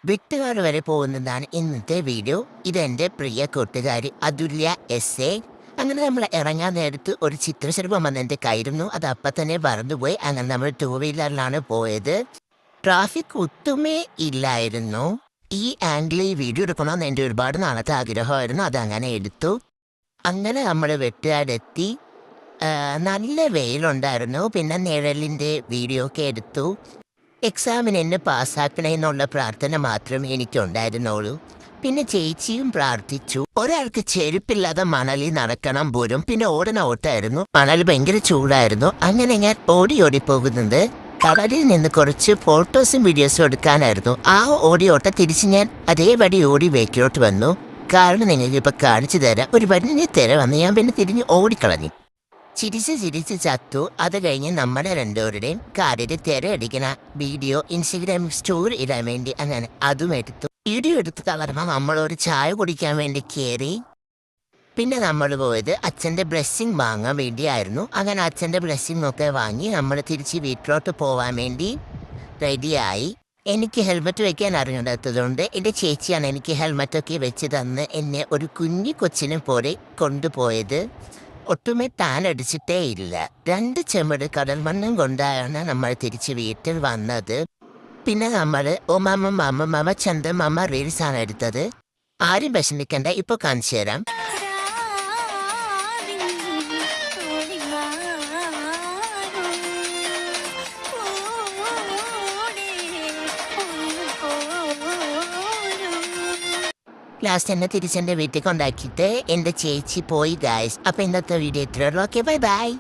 വിട്ടുകാട് വരെ പോകുന്നതാണ് ഇന്നത്തെ വീഡിയോ. ഇതെൻ്റെ പ്രിയ കൂട്ടുകാരി അതുല്യ എസ് എ. അങ്ങനെ നമ്മൾ ഇറങ്ങാൻ നേരത്ത് ഒരു ചിത്രശലഭം വന്ന് എൻ്റെ കയ്യിരുന്നു. അത് അപ്പം തന്നെ പറന്നുപോയി. അങ്ങനെ നമ്മൾ ടൂ വീലറിലാണ് പോയത്. ട്രാഫിക് ഒട്ടുമേ ഇല്ലായിരുന്നു. ഈ ആംഗിളിൽ വീഡിയോ എടുക്കണമെന്ന് എൻ്റെ ഒരുപാട് നാളത്തെ ആഗ്രഹമായിരുന്നു. അതങ്ങനെ എടുത്തു. അങ്ങനെ നമ്മൾ വെട്ടുകാടെത്തി. നല്ല വെയിലുണ്ടായിരുന്നു. പിന്നെ നിഴലിൻ്റെ വീഡിയോ ഒക്കെ എടുത്തു. എക്സാമിന് എന്നെ പാസ്സാക്കണേന്നുള്ള പ്രാർത്ഥന മാത്രമേ എനിക്കുണ്ടായിരുന്നുള്ളൂ. പിന്നെ ചേച്ചിയും പ്രാർത്ഥിച്ചു. ഒരാൾക്ക് ചെരുപ്പില്ലാതെ മണലിൽ നടക്കണം പോലും. പിന്നെ ഓടണ ഓട്ടായിരുന്നു. മണൽ ഭയങ്കര ചൂടായിരുന്നു. അങ്ങനെ ഞാൻ ഓടി പോകുന്നത് കടലിൽ നിന്ന് കുറച്ച് ഫോട്ടോസും വീഡിയോസും എടുക്കാനായിരുന്നു. ആ ഓട്ട തിരിച്ച് ഞാൻ അതേപടി ഓടി വേക്കിലോട്ട് വന്നു. കാരണം നിങ്ങൾക്ക് ഇപ്പൊ കാണിച്ചു തരാം. ഒരു വലിയ തിര വന്ന് ഞാൻ പിന്നെ തിരിഞ്ഞ് ഓടിക്കളഞ്ഞു. ചിരിച്ച് ചത്തു. അത് കഴിഞ്ഞ് നമ്മുടെ രണ്ടുപേരുടെയും കാറിൽ തിരയടിക്കണ വീഡിയോ ഇൻസ്റ്റഗ്രാം സ്റ്റോറി ഇടാൻ വേണ്ടി അങ്ങനെ അതും എടുത്തു. വീഡിയോ എടുത്ത് തളർന്നാൽ നമ്മളൊരു ചായ കുടിക്കാൻ വേണ്ടി കയറി. പിന്നെ നമ്മൾ പോയത് അച്ഛൻ്റെ ബ്ലെസ്സിങ് വാങ്ങാൻ വേണ്ടിയായിരുന്നു. അങ്ങനെ അച്ഛൻ്റെ ബ്ലെസ്സിങ് ഒക്കെ വാങ്ങി നമ്മൾ തിരിച്ച് വീട്ടിലോട്ട് പോകാൻ വേണ്ടി റെഡിയായി. എനിക്ക് ഹെൽമെറ്റ് വെക്കാൻ അറിയാത്തതുകൊണ്ട് എൻ്റെ ചേച്ചിയാണ് എനിക്ക് ഹെൽമെറ്റൊക്കെ വെച്ച് തന്ന് എന്നെ ഒരു കുഞ്ഞു കൊച്ചിനെ പോലെ കൊണ്ടുപോയത്. ഒട്ടുമേ താനടിച്ചിട്ടേ ഇല്ല. 2 ചെമ്മട് കടൽ മണ്ണും കൊണ്ടാണ് നമ്മൾ തിരിച്ച് വീട്ടിൽ വന്നത്. പിന്നെ നമ്മൾ മാമ ചന്ദമാമ റീൽസാണ് എടുത്തത്. ആരും വിഷമിക്കണ്ട, ഇപ്പോൾ കാണിച്ചു തരാം. ലാസ്റ്റ് എന്നെ തിരിച്ചെൻ്റെ വീട്ടിൽ കൊണ്ടാക്കിയിട്ട് എൻ്റെ ചേച്ചി പോയി ഗായ്സ്. അപ്പോൾ ഇന്നത്തെ വീഡിയോ ഇത്രയുള്ളൂ. Okay, by.